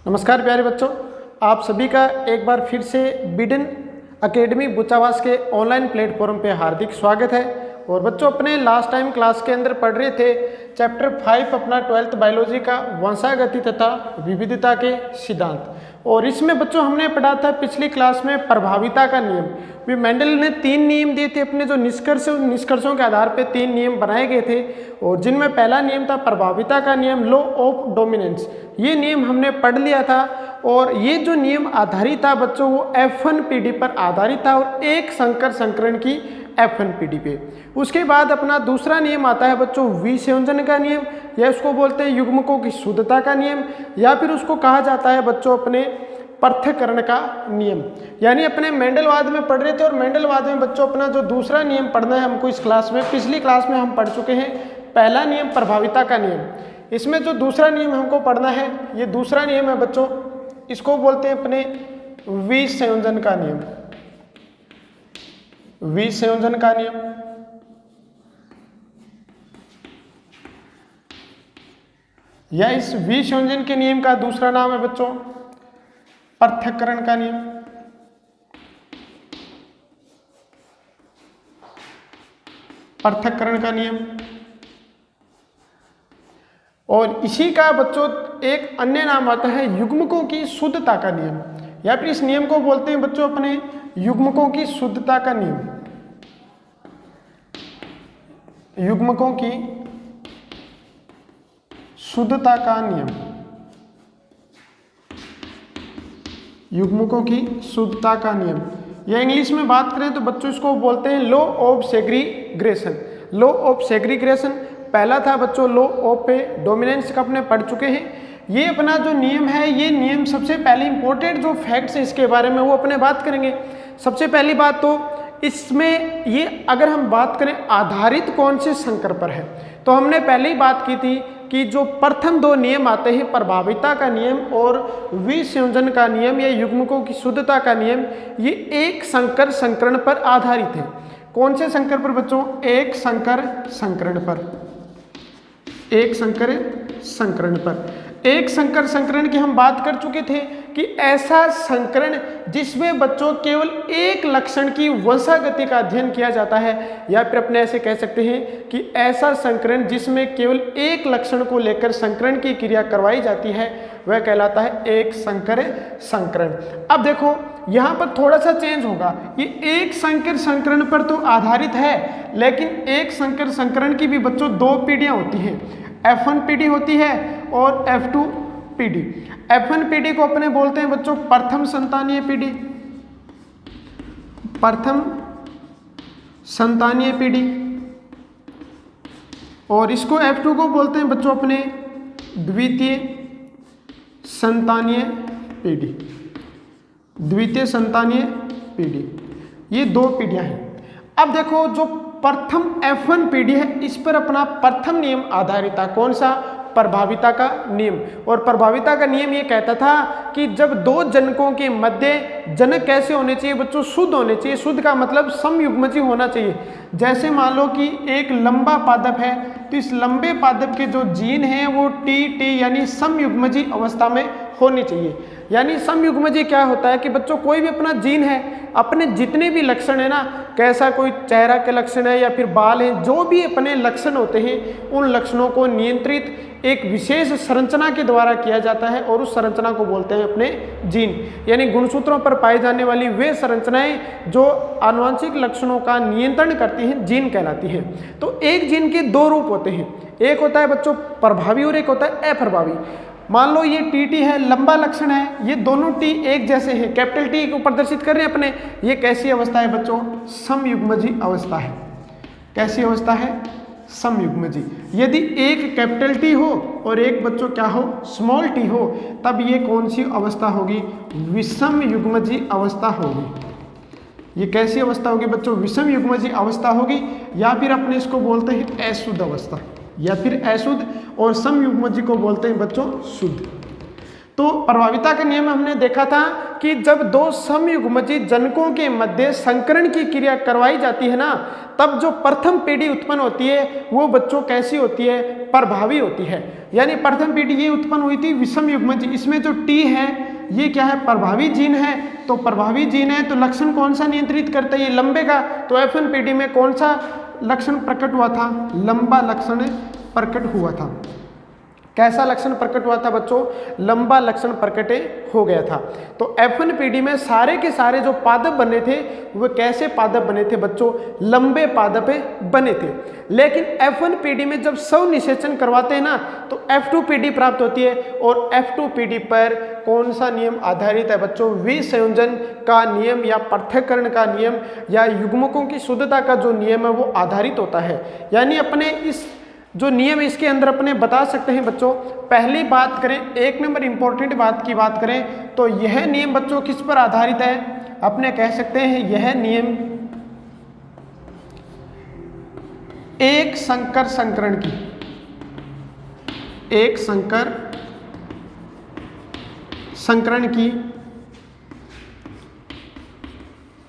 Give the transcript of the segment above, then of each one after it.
नमस्कार प्यारे बच्चों, आप सभी का एक बार फिर से बिडन एकेडमी बुचावास के ऑनलाइन प्लेटफॉर्म पे हार्दिक स्वागत है। और बच्चों, अपने लास्ट टाइम क्लास के अंदर पढ़ रहे थे चैप्टर 5 अपना 12th बायोलॉजी का वंशागति तथा विविधता के सिद्धांत। और इसमें बच्चों हमने पढ़ा था पिछली क्लास में प्रभाविता का नियम। भी मेंडल ने 3 नियम दिए थे अपने जो निष्कर्ष, उन निष्कर्षों के आधार पे 3 नियम बनाए गए थे। और जिनमें पहला नियम था प्रभाविता का नियम, लॉ ऑफ डोमिनेंस। ये नियम हमने पढ़ लिया था और ये जो नियम आधारित था बच्चों वो F1 पीढ़ी पर आधारित था और एक संकर संकरण की F1 पीढ़ी पे। उसके बाद अपना दूसरा नियम आता है बच्चों विसंयोजन का नियम, या उसको बोलते हैं युग्मकों की शुद्धता का नियम, या फिर उसको कहा जाता है बच्चों अपने पृथक्करण का नियम। यानी अपने मेंडलवाद में पढ़ रहे थे और मेंडलवाद में बच्चों अपना जो दूसरा नियम पढ़ना है हमको इस क्लास में। पिछली क्लास में हम पढ़ चुके हैं पहला नियम प्रभाविता का नियम। इसमें जो दूसरा नियम हमको पढ़ना है, ये दूसरा नियम है बच्चों, इसको बोलते हैं अपने विसंयोजन का नियम। विसंयोजन का नियम या इस विसंयोजन के नियम का दूसरा नाम है बच्चों पृथक्करण का नियम। पृथक्करण का नियम। और इसी का बच्चों एक अन्य नाम आता है युग्मकों की शुद्धता का नियम, या फिर इस नियम को बोलते हैं बच्चों अपने युग्मकों की शुद्धता का नियम। युग्मकों की शुद्धता का नियम। युग्मकों की शुद्धता का नियम, या इंग्लिश में बात करें तो बच्चों इसको बोलते हैं लॉ ऑफ सेग्रीग्रेशन। लॉ ऑफ सेग्रीग्रेशन पहला था बच्चों लॉ ऑफ डोमिनेंस का अपने पढ़ चुके हैं। ये अपना जो नियम है, ये नियम सबसे पहले इंपॉर्टेंट जो फैक्ट्स है इसके बारे में वो अपने बात करेंगे। सबसे पहली बात तो इसमें ये अगर हम बात करें आधारित कौन से संकर पर है, तो हमने पहले ही बात की थी कि जो प्रथम 2 नियम आते हैं प्रभाविता का नियम और विसंयोजन का नियम या युग्मकों की शुद्धता का नियम, ये एक संकर संकरण पर आधारित है। कौन से संकर पर बच्चों? एक संकर संकरण पर। एक संकर संकरण पर। एक संकर संकरण की हम बात कर चुके थे कि ऐसा संकरण जिसमें बच्चों केवल एक लक्षण की वंशागति का अध्ययन किया जाता है, या फिर अपने ऐसे कह सकते हैं कि ऐसा संकरण जिसमें केवल एक लक्षण को लेकर संकरण की क्रिया करवाई जाती है वह कहलाता है एक संकर संकरण। अब देखो यहाँ पर थोड़ा सा चेंज होगा, ये एक संकर संकरण पर तो आधारित है, लेकिन एक संकर संकरण की भी बच्चों 2 पीढ़ियाँ होती हैं। F1 पीढ़ी होती है और F2 पीढ़ी। F1 पीढ़ी को अपने बोलते हैं बच्चों प्रथम संतानीय पीढ़ी। प्रथम संतानीय पीढ़ी। और इसको F2 को बोलते हैं बच्चों अपने द्वितीय संतानीय पीढ़ी। द्वितीय संतानीय पीढ़ी, ये 2 पीढ़ियां हैं। अब देखो जो प्रथम F1 पीढ़ी है इस पर अपना प्रथम नियम आधारित था। कौन सा? प्रभाविता का नियम। और प्रभाविता का नियम ये कहता था कि जब 2 जनकों के मध्य जनक कैसे होने चाहिए बच्चों? शुद्ध होने चाहिए। शुद्ध का मतलब समयुग्मजी होना चाहिए। जैसे मान लो कि एक लंबा पादप है तो इस लंबे पादप के जो जीन हैं वो टी यानी समयुग्मजी अवस्था में होनी चाहिए। यानी समयुग्मजी क्या होता है कि बच्चों कोई भी अपना जीन है, अपने जितने भी लक्षण है ना, कैसा कोई चेहरा के लक्षण है या फिर बाल हैं, जो भी अपने लक्षण होते हैं उन लक्षणों को नियंत्रित एक विशेष संरचना के द्वारा किया जाता है और उस संरचना को बोलते हैं अपने जीन। यानी गुणसूत्रों पर पाई जाने वाली वे संरचनाएं जो आनुवंशिक लक्षणों का नियंत्रण करती हैं जीन कहलाती हैं। तो एक जीन के 2 रूप होते हैं, एक होता है बच्चों प्रभावी और एक होता है अप्रभावी। मान लो ये टी है, लंबा लक्षण है, ये दोनों टी एक जैसे हैं, कैपिटल टी को प्रदर्शित कर रहे हैं अपने। ये कैसी अवस्था है बच्चों? समयुग्मजी अवस्था है। कैसी अवस्था है? समयुग्मजी। यदि एक कैपिटल टी हो और एक बच्चों क्या हो? स्मॉल टी हो, तब ये कौन सी अवस्था होगी? विषम युग्मजी अवस्था होगी। ये कैसी अवस्था होगी बच्चों? विषम युग्मजी अवस्था होगी, या फिर अपने इसको बोलते हैं अशुद्ध अवस्था, या फिर अशुद्ध। और समयुग्मजी को बोलते हैं बच्चों शुद्ध। तो प्रभाविता के नियम में हमने देखा था कि जब दो समयुग्मजी जनकों के मध्य संकरण की क्रिया करवाई जाती है ना, तब जो प्रथम पीढ़ी उत्पन्न होती है वो बच्चों कैसी होती है, प्रभावी होती है। यानी प्रथम पीढ़ी ये उत्पन्न हुई थी विषम युग्मजी, इसमें जो टी है ये क्या है, प्रभावी जीन है। तो प्रभावी जीन है तो लक्षण कौन सा नियंत्रित करता है, ये लंबे का। तो F1 पीढ़ी में कौन सा लक्षण प्रकट हुआ था, लंबा लक्षण प्रकट हुआ था। कैसा लक्षण प्रकट हुआ था बच्चों, लंबा लक्षण प्रकट हो गया था। तो F1 पीढ़ी में सारे के सारे जो पादप बने थे वो कैसे पादप बने थे बच्चों, लंबे पादप बने थे। लेकिन F1 पीढ़ी में जब स्व निषेचन करवाते हैं ना तो F2 पीढ़ी प्राप्त होती है। और F2 पीढ़ी पर कौन सा नियम आधारित है बच्चों, विसंयोजन का नियम या पृथक्करण का नियम या युग्मकों की शुद्धता का जो नियम है वो आधारित होता है। यानी अपने इस जो नियम है इसके अंदर अपने बता सकते हैं बच्चों। पहली बात करें, एक नंबर इंपॉर्टेंट बात की बात करें तो यह नियम बच्चों किस पर आधारित है, अपने कह सकते हैं यह नियम एक संकर संकरण की, एक संकर संकरण की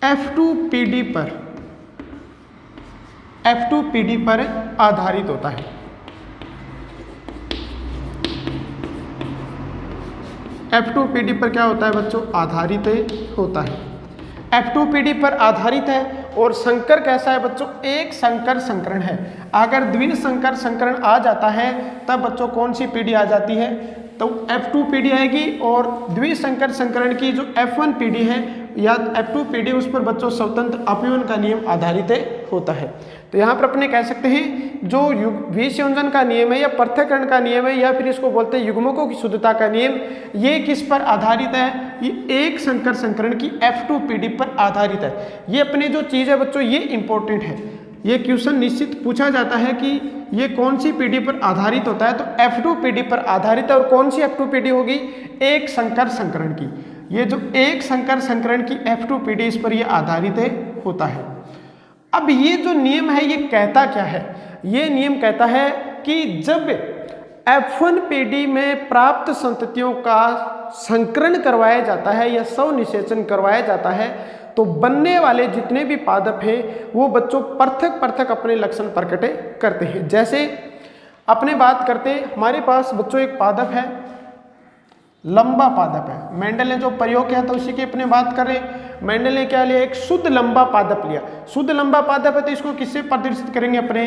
F2 पीढ़ी पर, F2 पीढ़ी पर आधारित होता है। F2 पीढ़ी पर क्या होता है बच्चों, आधारित होता है। F2 पीढ़ी पर आधारित है। और संकर कैसा है बच्चों, एक संकर संकरण है। अगर द्विन संकर संकरण आ जाता है तब बच्चों कौन सी पीढ़ी आ जाती है, तो F2 पीढ़ी आएगी। और द्विसंकर संकरण की जो F1 पीढ़ी है या F2 पीढ़ी उस पर बच्चों स्वतंत्र अपीवन का नियम आधारित होता है। तो यहाँ पर अपने कह सकते हैं जो विसंयोजन का नियम है या पृथक्करण का नियम है या फिर इसको बोलते हैं युग्मकों की शुद्धता का नियम, ये किस पर आधारित है, ये एक संकर संकरण की F2 पीढ़ी पर आधारित है। ये अपने जो चीज़ है बच्चों ये इंपॉर्टेंट है, ये क्वेश्चन निश्चित पूछा जाता है कि ये कौन सी पीढ़ी पर आधारित होता है, तो F2 पीढ़ी पर आधारित है। और कौन सी F2 पीढ़ी होगी, एक संकर संकरण की। ये जो एक संकर संकरण की F2 पीढ़ी इस पर ये आधारित होता है। अब ये जो नियम है ये कहता क्या है, ये नियम कहता है कि जब F1 पीढ़ी में प्राप्त संततियों का संकरण करवाया जाता है या स्व निषेचन करवाया जाता है तो बनने वाले जितने भी पादप हैं वो बच्चों पृथक पृथक अपने लक्षण प्रकट करते हैं। जैसे अपने बात करते हैं, हमारे पास बच्चों एक पादप है, लंबा पादप है। मेंडल ने जो प्रयोग किया था उसी की अपने बात कर रहे हैं। मेंडल ने क्या लिया, एक शुद्ध लंबा पादप लिया। शुद्ध लंबा पादप है तो इसको किससे प्रदर्शित करेंगे, अपने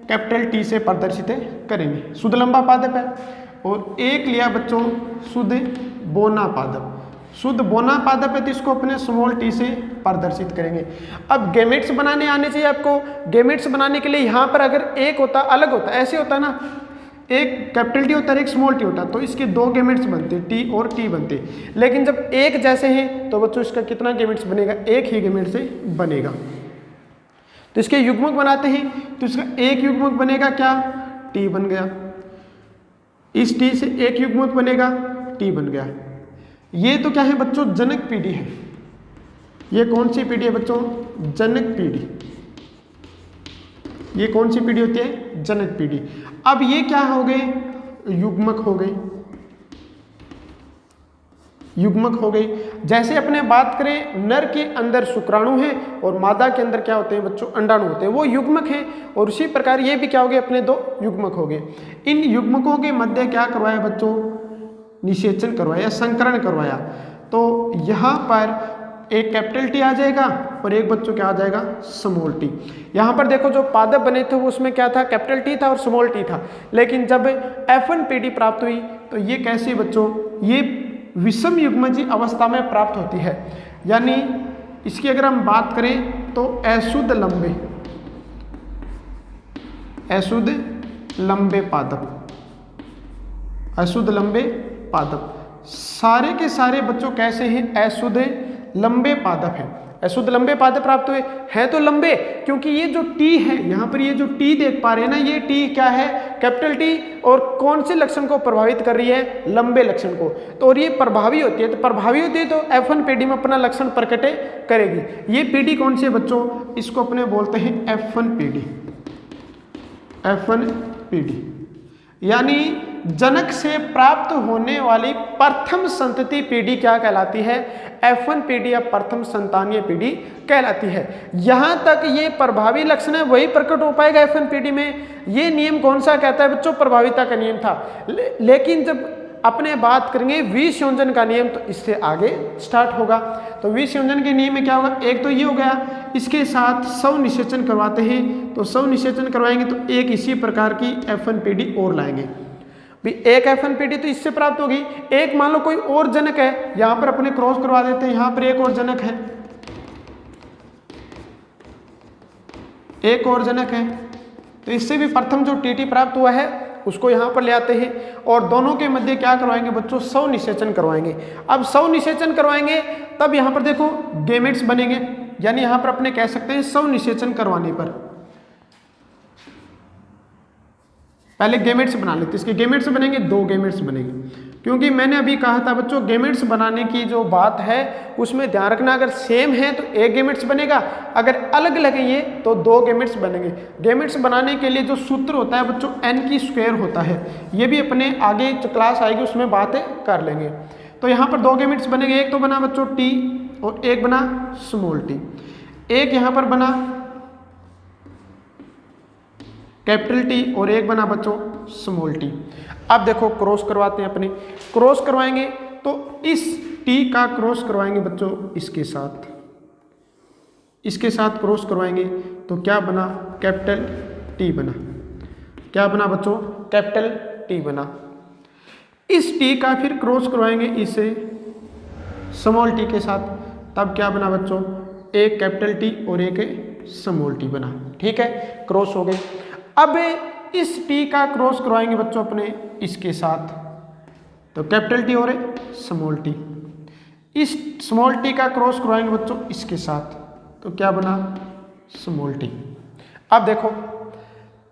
कैपिटल टी से प्रदर्शित करेंगे, शुद्ध लंबा पादप है। और एक लिया बच्चों शुद्ध बोना पादप, शुद्ध बोना पादप है तो इसको अपने स्मॉल टी से प्रदर्शित करेंगे। अब गैमेट्स बनाने आने चाहिए आपको। गैमेट्स बनाने के लिए यहाँ पर अगर एक होता अलग होता, ऐसे होता ना, एक कैपिटल टी होता है एक स्मॉल टी होता, तो इसके दो गैमेट्स बनते, टी और टी बनते। लेकिन जब एक जैसे हैं तो बच्चों इसका कितना गैमेट्स बनेगा, एक ही गैमेट से बनेगा। तो इसके युग्मक बनाते हैं तो इसका एक युग्मक बनेगा क्या, टी बन गया। इस टी से एक युग्मक बनेगा, टी बन गया। ये तो क्या है बच्चों, जनक पीढ़ी है। ये कौन सी पीढ़ी है बच्चों, जनक पीढ़ी। ये कौन सी पीढ़ी होती है, जनक पीढ़ी। अब ये क्या हो गए, युग्मक हो गए, युग्मक हो गई। जैसे अपने बात करें नर के अंदर शुक्राणु है और मादा के अंदर क्या होते हैं बच्चों, अंडाणु होते हैं, वो युग्मक हैं। और उसी प्रकार ये भी क्या हो गए, अपने दो युग्मक हो गए। इन युग्मकों के मध्य क्या करवाया बच्चों, निषेचन करवाया, संकरण करवाया। तो यहाँ पर एक कैपिटल टी आ जाएगा और एक बच्चों क्या आ जाएगा, स्मॉल टी। यहाँ पर देखो जो पादप बने थे वो उसमें क्या था, कैपिटल टी था और स्मॉल टी था। लेकिन जब F1 पीढ़ी प्राप्त हुई तो ये कैसे बच्चों, ये विषम युग्मजी अवस्था में प्राप्त होती है। यानी इसकी अगर हम बात करें तो अशुद्ध लंबे, अशुद्ध लंबे पादप, अशुद्ध लंबे पादप, सारे के सारे बच्चों कैसे हैं, अशुद्ध लंबे पादप हैं। अशुद्ध लंबे पादप प्राप्त हुए हैं तो लंबे, क्योंकि ये जो टी है यहाँ पर, ये जो टी देख पा रहे हैं ना, ये टी क्या है, कैपिटल टी। और कौन से लक्षण को प्रभावित कर रही है, लंबे लक्षण को। तो और ये प्रभावी होती है, तो प्रभावी होती है तो F1 पीढ़ी में अपना लक्षण प्रकट करेगी। ये पीढ़ी कौन सी है बच्चों, इसको अपने बोलते हैं F1 पीढ़ी, F1 पीढ़ी। यानी जनक से प्राप्त होने वाली प्रथम संतति पीढ़ी क्या कहलाती है? F1 पीढ़ी या प्रथम संतानीय पीढ़ी कहलाती है। यहां तक ये प्रभावी लक्षण है वही प्रकट हो पाएगा F1 पीढ़ी में। ये नियम कौन सा कहता है बच्चों? प्रभाविता का नियम था। लेकिन जब अपने बात करेंगे विसंयोजन का नियम तो इससे आगे स्टार्ट होगा। तो विसंयोजन के नियम में क्या होगा? एक तो ये हो गया, इसके साथ सव निषेचन करवाते हैं, तो सव निषेचन करवाएंगे तो एक इसी प्रकार की F1 पीढ़ी और लाएंगे। भी एक F1 पीढ़ी तो इससे प्राप्त होगी। एक मान लो कोई और जनक है, यहां पर अपने क्रॉस करवा देते हैं, यहां पर एक और जनक है, एक और जनक है, तो इससे भी प्रथम जो TT प्राप्त हुआ है उसको यहाँ पर ले आते हैं और दोनों के मध्य क्या करवाएंगे बच्चों? सव निषेचन करवाएंगे। अब सव निषेचन करवाएंगे तब यहाँ पर देखो गेमेट्स बनेंगे, यानी यहाँ पर अपने कह सकते हैं सव निषेचन करवाने पर पहले गेमेट्स बना लेते हैं। इसके गेमेट्स बनेंगे, 2 गेमेट्स बनेंगे, क्योंकि मैंने अभी कहा था बच्चों गेमेट्स बनाने की जो बात है उसमें ध्यान रखना, अगर सेम है तो एक गेमेट्स बनेगा, अगर अलग अलग है ये तो 2 गेमेट्स बनेंगे। गेमेट्स बनाने के लिए जो सूत्र होता है बच्चों n² होता है, ये भी अपने आगे जो क्लास आएगी उसमें बातें कर लेंगे। तो यहाँ पर 2 गेमेट्स बनेंगे, एक तो बना बच्चों T और एक बना स्मॉल t, एक यहाँ पर बना कैपिटल T और एक बना बच्चों स्मॉल t। अब देखो क्रॉस करवाते हैं अपने, क्रॉस करवाएंगे तो इस T का क्रॉस करवाएंगे बच्चों इसके साथ, इसके साथ क्रॉस करवाएंगे तो क्या बना? कैपिटल T बना। क्या बना बच्चों? कैपिटल T बना। इस T का फिर क्रॉस करवाएंगे इसे स्मॉल t के साथ, तब क्या बना बच्चों? एक कैपिटल T और एक स्मॉल t बना। ठीक है, क्रॉस हो गए। अब इस T का क्रॉस करवाएंगे बच्चों अपने इसके साथ, तो कैपिटल T और स्मॉल t। इस स्मॉल t का क्रॉस करवाएंगे बच्चों इसके साथ, तो क्या बना? Small t। अब देखो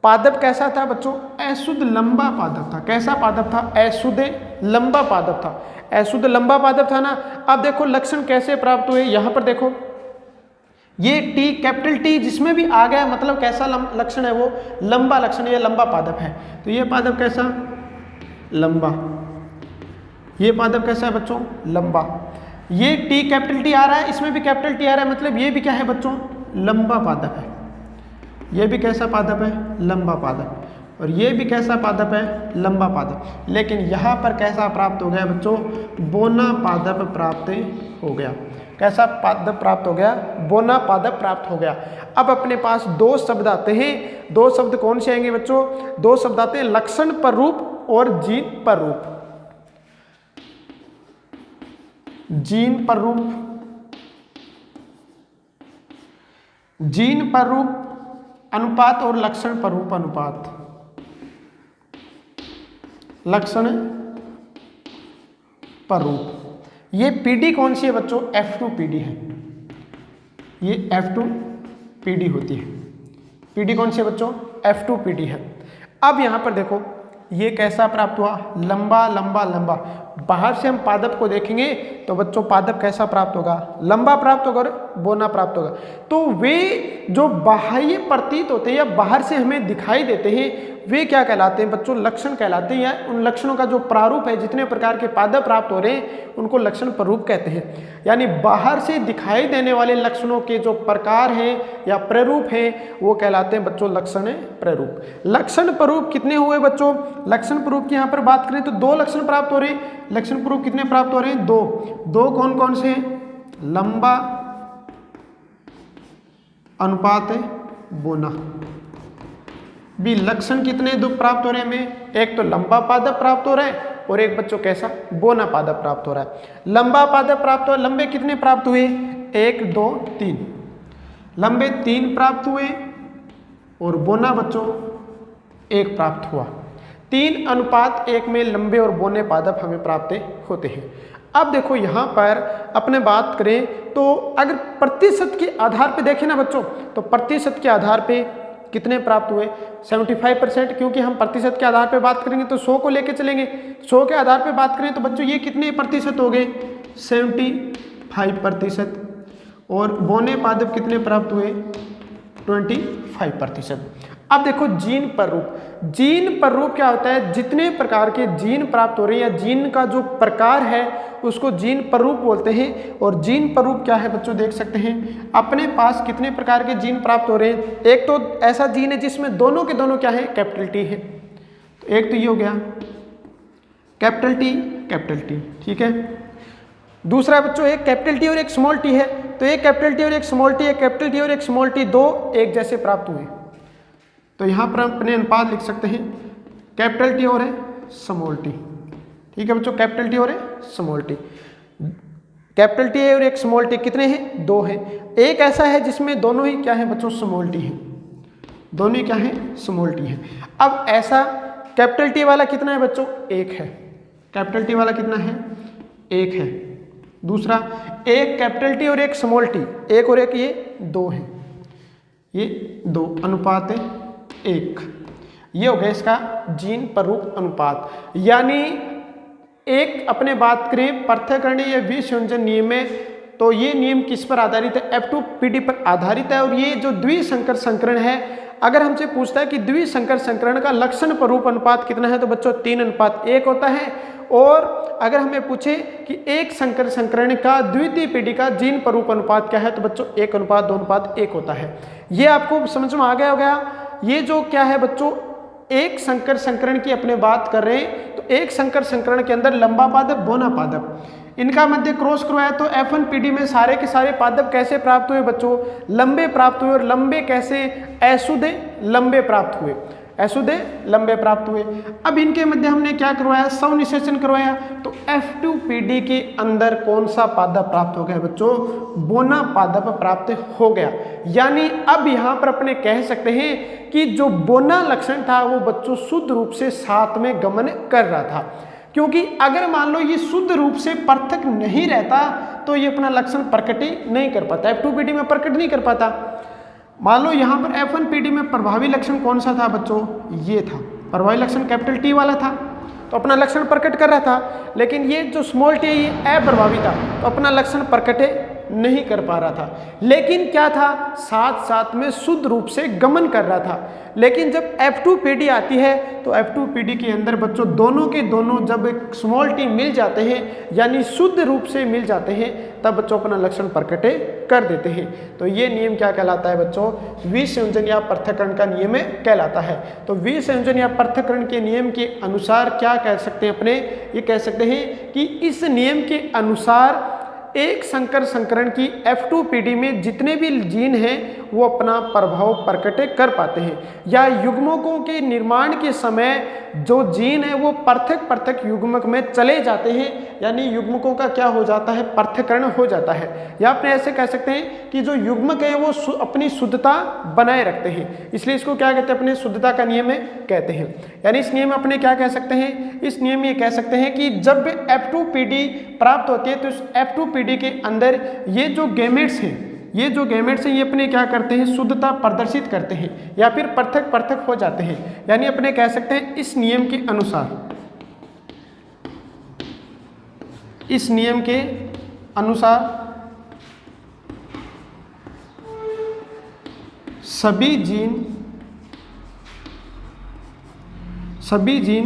पादप कैसा था बच्चों? अशुद्ध लंबा पादप था। कैसा पादप था? अशुद्ध लंबा पादप था। अशुद्ध लंबा पादप था ना। अब देखो लक्षण कैसे प्राप्त हुए, यहां पर देखो ये T कैपिटल T जिसमें भी आ गया मतलब कैसा लक्षण है? वो लंबा लक्षण, ये लंबा पादप है। तो ये पादप कैसा? लंबा। ये पादप कैसा है बच्चों? लंबा। ये T कैपिटल T आ रहा है, इसमें भी कैपिटल T आ रहा है, मतलब ये भी क्या है बच्चों? लंबा पादप है। ये भी कैसा पादप है? लंबा पादप। और ये भी कैसा पादप है? लंबा पादप। लेकिन यहाँ पर कैसा प्राप्त हो गया बच्चों? बोना पादप प्राप्त हो गया। कैसा पादप प्राप्त हो गया? बोना पादप प्राप्त हो गया। अब अपने पास 2 शब्द आते हैं। 2 शब्द कौन से आएंगे बच्चों? 2 शब्द आते हैं लक्षण पर रूप और जीन पर रूप। जीन पर रूप, जीन पर रूप अनुपात और लक्षण पर रूप अनुपात। लक्षण पर रूप, ये पीढ़ी कौन सी है बच्चों? F2 पीढ़ी है। ये F2 पीढ़ी होती है। पीढ़ी कौन सी है बच्चों? F2 पीढ़ी है। अब यहां पर देखो ये कैसा प्राप्त हुआ? लंबा लंबा लंबा। बाहर से हम पादप को देखेंगे तो बच्चों पादप कैसा प्राप्त होगा? लंबा प्राप्त होगा और बोना प्राप्त होगा। तो वे जो बाह्य प्रतीत होते हैं या बाहर से हमें दिखाई देते हैं वे क्या कहलाते हैं बच्चों? लक्षण कहलाते हैं। या उन लक्षणों का जो प्रारूप है, जितने प्रकार के पादप प्राप्त हो रहे हैं उनको लक्षण प्रारूप कहते हैं। यानी बाहर से दिखाई देने वाले लक्षणों के जो प्रकार हैं या प्रारूप हैं वो कहलाते हैं बच्चों लक्षण प्रारूप। लक्षण प्रारूप कितने हुए बच्चों? लक्षण प्रारूप की यहाँ पर बात करें तो 2 लक्षण प्राप्त हो रहे हैं। लक्षण प्रारूप कितने प्राप्त हो रहे हैं? 2 कौन कौन से हैं? लंबा अनुपात बोना। भी लक्षण कितने 2 प्राप्त हो रहे हैं हमें? एक तो लंबा पादप प्राप्त हो रहा है और एक बच्चों कैसा? बोना पादप प्राप्त हो रहा है। लंबा पादप प्राप्त हो, लंबे कितने प्राप्त हुए? 1 2 3। लंबे 3 प्राप्त हुए और बोना बच्चों 1 प्राप्त हुआ। 3:1 में लंबे और बोने पादप हमें प्राप्त होते हैं। अब देखो यहाँ पर अपने बात करें तो अगर प्रतिशत के आधार पे देखें ना बच्चों, तो प्रतिशत के आधार पे कितने प्राप्त हुए? 75%। क्योंकि हम प्रतिशत के आधार पे बात करेंगे तो 100 को लेके चलेंगे। 100 के आधार पे बात करें तो बच्चों ये कितने प्रतिशत हो गए? 75%। और बोने पादप कितने प्राप्त हुए? 25%। अब देखो जीन प्ररूप, जीन प्ररूप क्या होता है, जितने प्रकार के जीन प्राप्त हो रहे हैं या जीन का जो प्रकार है उसको जीन प्ररूप बोलते हैं। और जीन प्ररूप क्या है बच्चों, देख सकते हैं अपने पास कितने प्रकार के जीन प्राप्त हो रहे हैं। एक तो ऐसा जीन है जिसमें दोनों के दोनों क्या है, कैपिटल टी है, तो एक तो ये हो गया कैपिटल टी, ठीक है। दूसरा बच्चों एक कैपिटल टी और एक स्मॉल टी है, तो एक कैपिटल टी और एक स्मॉल टी, एक कैपिटल टी और एक स्मॉल टी, दो एक जैसे प्राप्त हुए, तो यहाँ पर अपने अनुपात लिख सकते हैं कैपिटल टी और है स्मॉल टी, ठीक है बच्चों, कैपिटल टी और है स्मॉल टी। कैपिटल टी और एक स्मॉल टी कितने हैं, दो है। एक ऐसा है जिसमें दोनों ही क्या है बच्चों, स्मॉल टी है, दोनों ही क्या है, स्मॉल टी है। अब ऐसा कैपिटल टी वाला कितना है बच्चों, एक है, कैपिटल टी वाला कितना है, एक है। दूसरा एक कैपिटल टी और एक स्मॉल टी, एक और एक, ये दो है, ये दो, अनुपात है एक, ये हो गया इसका जीन प्ररूप अनुपात। यानी एक अपने बात करें पृथक्करण या विसंयोजन नियम में, तो ये नियम किस पर आधारित है, F2PD पर आधारित है। और ये जो द्विसंकर संकरण है, अगर हमसे पूछता है कि द्विसंकर संकरण का लक्षण प्ररूप अनुपात कितना है, तो बच्चों 3:1 होता है। और अगर हमें पूछे कि एक संकर संकरण का द्वितीय पीढ़ी का जीन प्ररूप अनुपात क्या है, तो बच्चों 1:2:1 होता है। ये आपको समझ में आ गया होगा। ये जो क्या है बच्चों, एक संकर संकरण की अपने बात कर रहे हैं, तो एक संकर संकरण के अंदर लंबा पादप बोना पादप, इनका मध्य क्रॉस करवाया, तो F1PD में सारे के सारे पादप कैसे प्राप्त हुए बच्चों, लंबे प्राप्त हुए। और लंबे कैसे, अशुद्ध लंबे प्राप्त हुए, अशुद्ध लंबे प्राप्त हुए। अब इनके मध्य हमने क्या करवाया, स्वनिषेचन करवाया, तो F2PD के अंदर कौन सा पादप प्राप्त हो गया बच्चों, बोना पादप प्राप्त हो गया। यानी अब यहाँ पर अपने कह सकते हैं कि जो बोना लक्षण था वो बच्चों शुद्ध रूप से साथ में गमन कर रहा था। क्योंकि अगर मान लो ये शुद्ध रूप से पृथक नहीं रहता तो ये अपना लक्षण प्रकट ही नहीं कर पाता, F2PD में प्रकट नहीं कर पाता। मान लो यहाँ पर F1PD में प्रभावी लक्षण कौन सा था बच्चों, ये था, प्रभावी लक्षण कैपिटल टी वाला था, तो अपना लक्षण प्रकट कर रहा था। लेकिन ये जो स्मॉल टी है ये अप्रभावी था, तो अपना लक्षण प्रकट नहीं कर पा रहा था। लेकिन क्या था, साथ साथ में शुद्ध रूप से गमन कर रहा था। लेकिन जब F2PD आती है तो F2PD के अंदर बच्चों दोनों के दोनों जब एक स्मॉल टी मिल जाते हैं, यानी शुद्ध रूप से मिल जाते हैं, तब बच्चों अपना लक्षण प्रकट कर देते हैं। तो ये नियम क्या कहलाता है बच्चों, विसंयोजन या पृथक्करण का नियम कहलाता है। तो विसंयोजन या पृथक्करण के नियम के अनुसार क्या कह सकते हैं अपने, ये कह सकते हैं कि इस नियम के अनुसार एक संकर संकरण की F2PD में जितने भी जीन हैं वो अपना प्रभाव प्रकट कर पाते हैं, या युग्मकों के निर्माण के समय जो जीन है वो पृथक पृथक युग्मक में चले जाते हैं, यानी युग्मकों का क्या हो जाता है, पृथक्करण हो जाता है। या अपने ऐसे कह सकते हैं कि जो युग्मक है वो अपनी शुद्धता बनाए रखते हैं, इसलिए इसको क्या कहते हैं, अपने शुद्धता का नियम कहते हैं। यानी इस नियम में अपने क्या कह सकते हैं, इस नियम में कह सकते हैं कि जब F2PD प्राप्त होती है तो इस F2PD के अंदर ये जो गैमेट्स हैं, ये जो गैमेट्स हैं ये अपने क्या करते हैं, शुद्धता प्रदर्शित करते हैं या फिर पृथक पृथक हो जाते हैं। यानी अपने कह सकते हैं इस नियम के अनुसार, इस नियम के अनुसार सभी जीन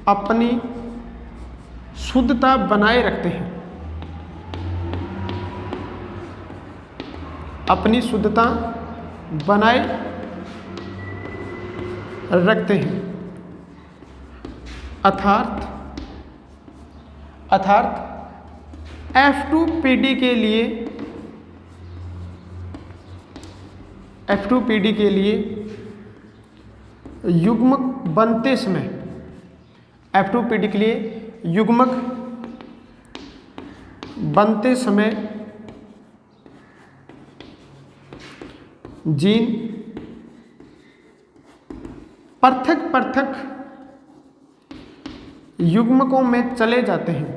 अपनी शुद्धता बनाए रखते हैं, अपनी शुद्धता बनाए रखते हैं। अर्थात F2PD के लिए युग्मक बनते समय, F2PD के लिए युग्मक बनते समय जीन पृथक पृथक युग्मकों में चले जाते हैं,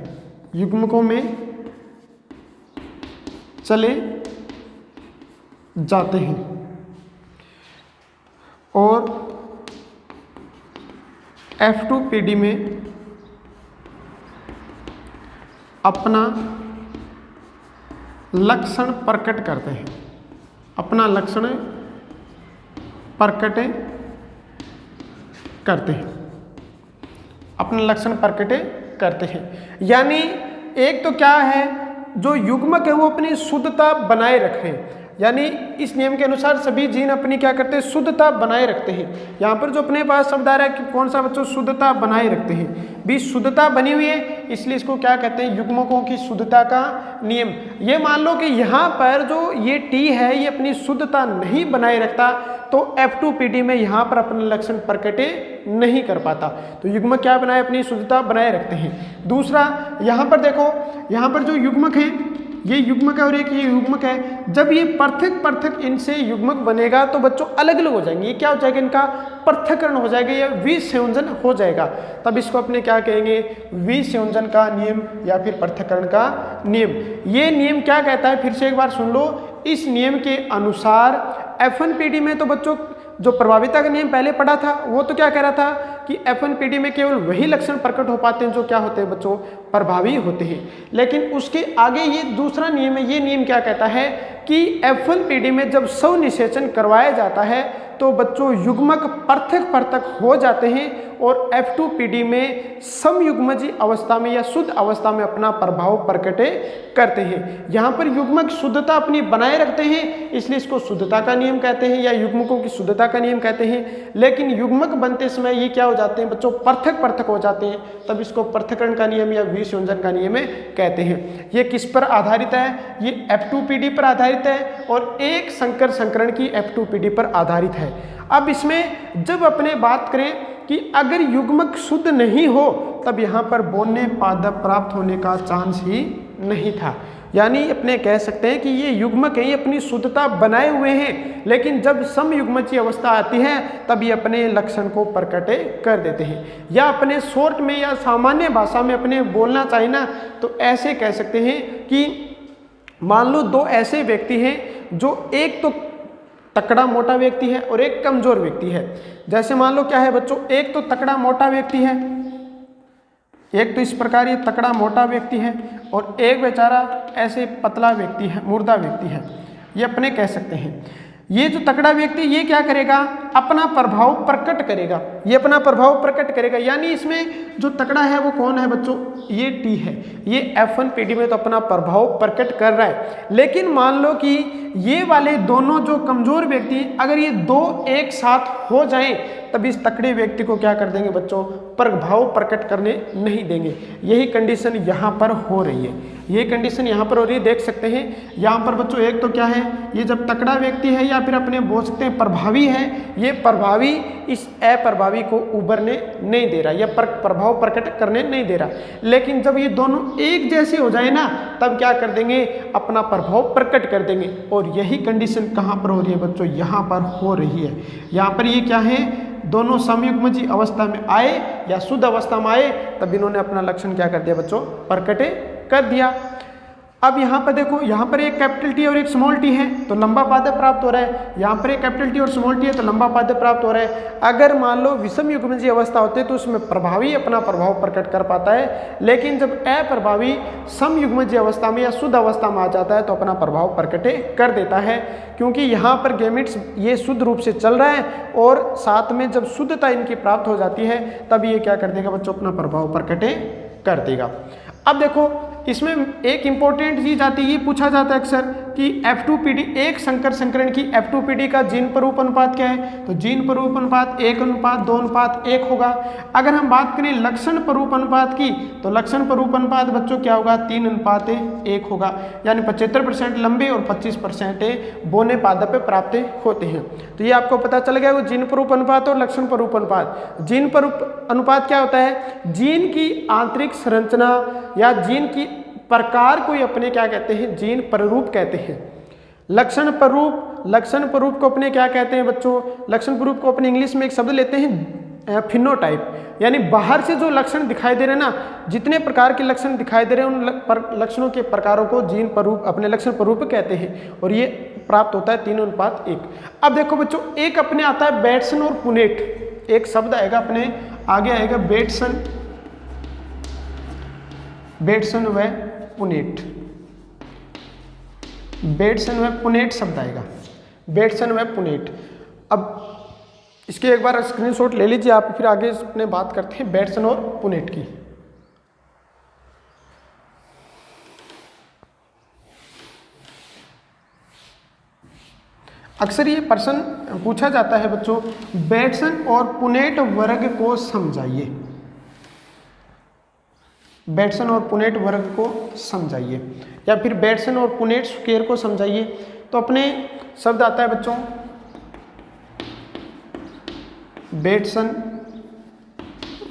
युग्मकों में चले जाते हैं और F2PD में अपना लक्षण प्रकट करते हैं, अपना लक्षण प्रकट करते हैं, अपना लक्षण प्रकट करते हैं। यानी एक तो क्या है, जो युग्मक है वो अपनी शुद्धता बनाए रखें, यानी इस नियम के अनुसार सभी जीन अपनी क्या करते हैं, शुद्धता बनाए रखते हैं। यहाँ पर जो अपने पास शब्द आ रहा है कि कौन सा बच्चों, शुद्धता बनाए रखते हैं, भी शुद्धता बनी हुई है, इसलिए इसको क्या कहते हैं, युग्मकों की शुद्धता का नियम। ये मान लो कि यहाँ पर जो ये टी है ये अपनी शुद्धता नहीं बनाए रखता, तो F2PD में यहाँ पर अपना लक्षण प्रकट नहीं कर पाता। तो युग्मक क्या बनाए, अपनी शुद्धता बनाए रखते हैं। दूसरा यहाँ पर देखो, यहाँ पर जो युग्मक है ये युग्मक है और एक ये युग्मक है, जब ये पृथक इनसे युग्मक बनेगा तो बच्चों अलग अलग हो जाएंगे। ये क्या हो जाएगा, इनका पृथक्करण हो जाएगा या विसंयोजन हो जाएगा, तब इसको अपने क्या कहेंगे, विसंयोजन का नियम या फिर पृथक्करण का नियम। ये नियम क्या कहता है, फिर से एक बार सुन लो। इस नियम के अनुसार F1PD में तो बच्चों जो प्रभाविता का नियम पहले पढ़ा था वो तो क्या कह रहा था कि F1PD में केवल वही लक्षण प्रकट हो पाते हैं जो क्या होते हैं बच्चों, प्रभावी होते हैं। लेकिन उसके आगे ये दूसरा नियम है, ये नियम क्या कहता है कि F1PD में जब स्वनिषेचन करवाया जाता है तो बच्चों युग्मक पृथक हो जाते हैं और F2PD में समयुग्मजी अवस्था में या शुद्ध अवस्था में अपना प्रभाव प्रकट करते हैं। यहाँ पर युग्मक शुद्धता अपनी बनाए रखते हैं, इसलिए इसको शुद्धता का नियम कहते हैं या युग्मकों की शुद्धता का नियम कहते हैं। लेकिन युग्मक बनते समय ये क्या हो जाते हैं बच्चों, पृथक हो जाते हैं, तब इसको पृथक्करण का नियम या विसंयोजन का नियम कहते हैं। ये किस पर आधारित है, ये F2PD पर आधारित है और एक संकर संकरण की F2PD पर आधारित है। अब इसमें जब अपने बात करें कि अगर युग्मक शुद्ध नहीं हो तब यहाँ पर बोलने पादप प्राप्त होने का चांस ही नहीं था। यानी अपने कह सकते हैं कि ये युग्मक है, ये अपनी शुद्धता बनाए हुए हैं, लेकिन जब समयुग्मकीय अवस्था आती है तब ये अपने लक्षण को प्रकट कर देते हैं। या अपने शॉर्ट में या सामान्य भाषा में अपने बोलना चाहिए ना तो ऐसे कह सकते हैं कि मान लो दो ऐसे व्यक्ति हैं जो एक तो तकड़ा मोटा व्यक्ति है और एक कमजोर व्यक्ति है। जैसे मान लो क्या है बच्चों, एक तो तकड़ा मोटा व्यक्ति है, एक तो इस प्रकार ये तकड़ा मोटा व्यक्ति है और एक बेचारा ऐसे पतला व्यक्ति है, मुर्दा व्यक्ति है। ये अपने कह सकते हैं ये जो तकड़ा व्यक्ति ये क्या करेगा, अपना प्रभाव प्रकट करेगा, ये अपना प्रभाव प्रकट करेगा। यानी इसमें जो तकड़ा है वो कौन है बच्चों, ये टी है, ये F1PD में तो अपना प्रभाव प्रकट कर रहा है। लेकिन मान लो कि ये वाले दोनों जो कमजोर व्यक्ति अगर ये दो एक साथ हो जाएं तब इस तकड़े व्यक्ति को क्या कर देंगे बच्चों, प्रभाव प्रकट करने नहीं देंगे। यही कंडीशन यहाँ पर हो रही है, ये कंडीशन यहाँ पर हो रही है। देख सकते हैं यहाँ पर बच्चों एक तो क्या है, ये जब तकड़ा व्यक्ति है या फिर अपने बोल सकते हैं प्रभावी है, ये प्रभावी इस अप्रभावी को उभरने नहीं दे रहा या प्रभाव प्रकट करने नहीं दे रहा। लेकिन जब ये दोनों एक जैसे हो जाए ना तब क्या कर देंगे, अपना प्रभाव प्रकट कर देंगे। और यही कंडीशन कहाँ पर हो रही है बच्चों, यहाँ पर हो रही है। यहाँ पर ये क्या है, दोनों समयुग्मजी अवस्था में आए या शुद्ध अवस्था में आए तब इन्होंने अपना लक्षण क्या कर दिया बच्चों, प्रकट कर दिया। अब यहाँ पर देखो, यहाँ पर एक कैपिटल टी और एक स्मॉल टी है तो लंबा पादप प्राप्त हो रहा है। यहाँ पर एक कैपिटल टी और स्मॉल टी है तो लंबा पादप प्राप्त हो रहा है। अगर मान लो विषम युग्मजीय अवस्था होती है तो उसमें प्रभावी अपना प्रभाव प्रकट कर पाता है, लेकिन जब अप्रभावी समयुग्मजीय अवस्था में या शुद्ध अवस्था में आ जाता है तो अपना प्रभाव प्रकट कर देता है। क्योंकि यहाँ पर गैमेट्स ये शुद्ध रूप से चल रहा है और साथ में जब शुद्धता इनकी प्राप्त हो जाती है तब ये क्या कर देगा बच्चों, अपना प्रभाव प्रकट कर देगा। अब देखो इसमें एक इंपॉर्टेंट चीज आती है, ये पूछा जाता है अक्सर कि F2PD एक संकर संकरण की F2PD का जीन प्ररूप अनुपात क्या है, तो जीन प्ररूप अनुपात 1:2:1 होगा। अगर हम बात करें लक्षण प्ररूप अनुपात की तो लक्षण प्ररूप अनुपात बच्चों क्या होगा, 3:1 होगा। यानी 75% लंबे और 25% बोने पादप प्राप्त होते हैं। तो ये आपको पता चल गया वो जीन प्ररूप अनुपात और लक्षण प्ररूप अनुपात। जीन प्ररूप अनुपात क्या होता है, जीन की आंतरिक संरचना या जीन की प्रकार को अपने क्या कहते हैं, जीन प्ररूप कहते हैं। लक्षण प्ररूप को अपने क्या कहते हैं बच्चों, लक्षण प्ररूप को अपने इंग्लिश में एक शब्द लेते हैं फिनोटाइप। यानी बाहर से जो लक्षण दिखाई दे रहे हैं ना, जितने प्रकार के लक्षण दिखाई दे रहे हैं उन लक्षणों के प्रकारों को जीन प्ररूप अपने लक्षण प्ररूप कहते हैं और ये प्राप्त होता है 3:1। अब देखो बच्चों एक अपने आता है बेटसन और पुनेट, एक शब्द आएगा अपने आगे आएगा बेटसन व पुनेट, बेटसन व पुनेट शब्द आएगा, बेटसन व पुनेट। अब इसके एक बार स्क्रीनशॉट ले लीजिए आप, फिर आगे अपने बात करते हैं बेट्सन और पुनेट की। अक्सर ये प्रश्न पूछा जाता है बच्चों, बेट्सन और पुनेट वर्ग को समझाइए। बेट्सन और पुनेट वर्ग को समझाइए, या फिर बेट्सन और पुनेट स्क्वायर को समझाइए। तो अपने शब्द आता है बच्चों बेट्सन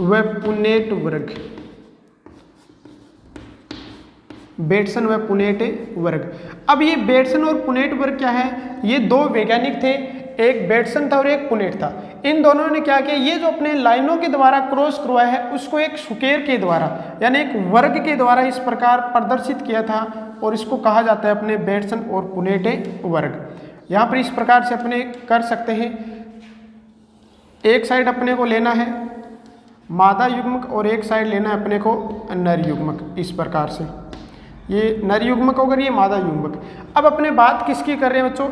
व पुनेट वर्ग। बेट्सन व पुनेट वर्ग। अब ये बेट्सन और पुनेट वर्ग क्या है, ये दो वैज्ञानिक थे, एक बेट्सन था और एक पुनेट था। इन दोनों ने क्या किया, ये जो अपने लाइनों के द्वारा क्रॉस करवाया है उसको एक स्क्वायर के द्वारा यानी एक वर्ग के द्वारा इस प्रकार प्रदर्शित किया था, और इसको कहा जाता है अपने बेट्सन और पुनेट वर्ग। यहाँ पर इस प्रकार से अपने कर सकते हैं, एक साइड अपने को लेना है मादा युग्मक और एक साइड लेना है अपने को नर युग्मक। इस प्रकार से ये नर युग्मक होगा, ये मादा युग्मक। अब अपने बात किसकी कर रहे हैं बच्चों,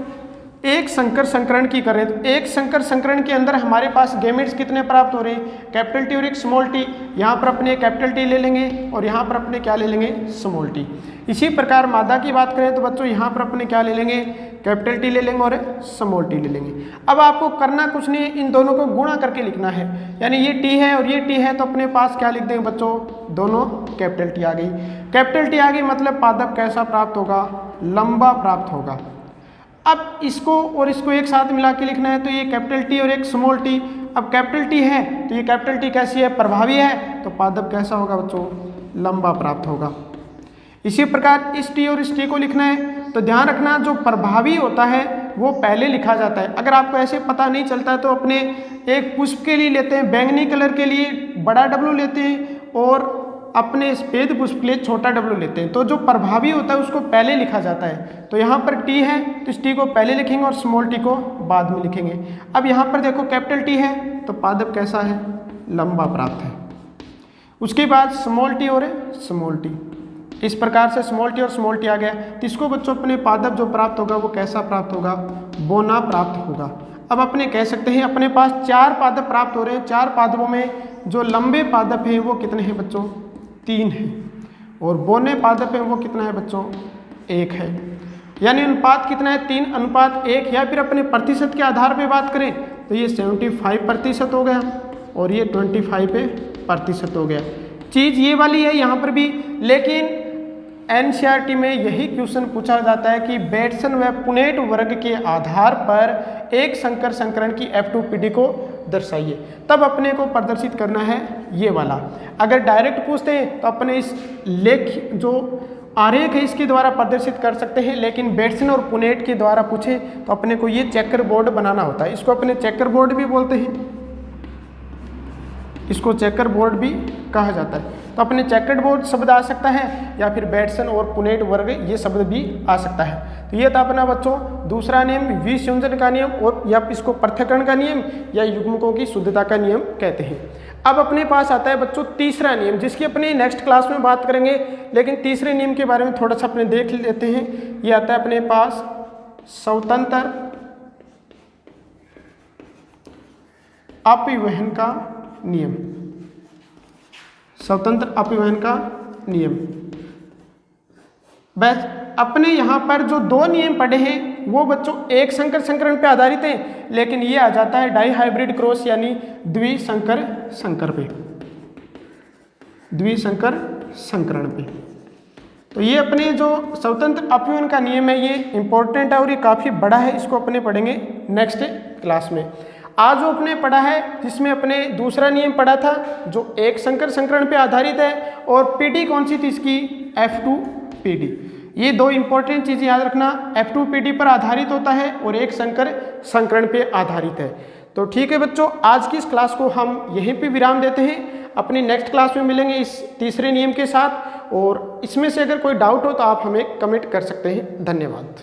एक संकर संकरण की कर रहे हैं। तो एक संकर संकरण के अंदर हमारे पास गैमेट्स कितने प्राप्त हो रहे हैं, कैपिटल टी और एक स्मॉल टी। यहाँ पर अपने कैपिटल टी ले लेंगे और यहाँ पर अपने क्या ले लेंगे, स्मॉल टी। इसी प्रकार मादा की बात करें तो बच्चों यहाँ पर अपने क्या ले लेंगे, कैपिटल टी ले लेंगे और स्मॉल टी ले लेंगे। अब आपको करना कुछ नहीं है, इन दोनों को गुणा करके लिखना है। यानी ये टी है और ये टी है, तो अपने पास क्या लिख देंगे बच्चों, दोनों कैपिटल टी आ गई। कैपिटल टी आ गई मतलब पादप कैसा प्राप्त होगा, लंबा प्राप्त होगा। अब इसको और इसको एक साथ मिला के लिखना है, तो ये कैपिटल टी और एक स्मॉल टी। अब कैपिटल टी है तो ये कैपिटल टी कैसी है, प्रभावी है, तो पादप कैसा होगा बच्चों, लंबा प्राप्त होगा। इसी प्रकार इस टी और इस टी को लिखना है, तो ध्यान रखना जो प्रभावी होता है वो पहले लिखा जाता है। अगर आपको ऐसे पता नहीं चलता है तो अपने एक पुष्प के लिए लेते हैं बैंगनी कलर के लिए बड़ा डब्लू लेते हैं, और अपने सफेद पुष्प के लिए छोटा डब्लू लेते हैं। तो जो प्रभावी होता है उसको पहले लिखा जाता है। तो यहाँ पर टी है तो इस टी को पहले लिखेंगे और स्मॉल टी को बाद में लिखेंगे। अब यहाँ पर देखो कैपिटल टी है तो पादप कैसा है, लंबा प्राप्त है। उसके बाद स्मॉल टी और स्मॉल टी, इस प्रकार से स्मॉल टी और स्मॉल टी आ गया। तो इसको बच्चों अपने पादप जो प्राप्त होगा वो कैसा प्राप्त होगा, बोना प्राप्त होगा। अब अपने कह सकते हैं अपने पास चार पादप प्राप्त हो रहे हैं। चार पादपों में जो लंबे पादप हैं वो कितने हैं बच्चों, 3 है, और बोने पादप है वो कितना है बच्चों, 1 है। यानी अनुपात कितना है, 3:1। या फिर अपने प्रतिशत के आधार पे बात करें तो ये 75% हो गया और ये 25% हो गया। चीज़ ये वाली है यहाँ पर भी, लेकिन एनसीईआरटी में यही क्वेश्चन पूछा जाता है कि बेट्सन व पुनेट वर्ग के आधार पर एक संकर संकरण की F2PD को दर्शाइए। तब अपने को प्रदर्शित करना है ये वाला। अगर डायरेक्ट पूछते हैं तो अपने इस लेख जो आरेख है इसके द्वारा प्रदर्शित कर सकते हैं, लेकिन बेट्सन और पुनेट के द्वारा पूछे तो अपने को ये चेकर बोर्ड बनाना होता है। इसको अपने चेकर बोर्ड भी बोलते हैं, इसको चेकर बोर्ड भी कहा जाता है। तो अपने चेकर्ड बोर्ड शब्द आ सकता है, या फिर बेट्सन और पुनेट वर्ग ये शब्द भी आ सकता है। तो ये था अपना बच्चों दूसरा नियम, विसंयोजन का नियम, और या इसको पृथक्करण का नियम या युग्मकों की शुद्धता का नियम कहते हैं। अब अपने पास आता है बच्चों तीसरा नियम, जिसकी अपने नेक्स्ट क्लास में बात करेंगे, लेकिन तीसरे नियम के बारे में थोड़ा सा अपने देख लेते हैं। ये आता है अपने पास स्वतंत्र अपरिवहन का नियम। स्वतंत्र अपरिवहन का नियम। बस अपने यहाँ पर जो 2 नियम पढ़े हैं वो बच्चों एक संकर संकरण पे आधारित हैं, लेकिन ये आ जाता है डाई हाइब्रिड क्रॉस यानी द्विसंकर संकर पे, द्विसंकर संकरण पे। तो ये अपने जो स्वतंत्र अपरिवहन का नियम है ये इंपॉर्टेंट है और ये काफ़ी बड़ा है, इसको अपने पढ़ेंगे नेक्स्ट क्लास में। आज जो अपने पढ़ा है जिसमें अपने दूसरा नियम पढ़ा था जो एक संकर संकरण पे आधारित है, और पीडी कौन सी थी इसकी, F2PD। ये 2 इंपॉर्टेंट चीज़ें याद रखना, F2PD पर आधारित होता है और एक संकर संकरण पे आधारित है। तो ठीक है बच्चों, आज की इस क्लास को हम यहीं पे विराम देते हैं। अपनी नेक्स्ट क्लास में मिलेंगे इस तीसरे नियम के साथ, और इसमें से अगर कोई डाउट हो तो आप हमें कमेंट कर सकते हैं। धन्यवाद।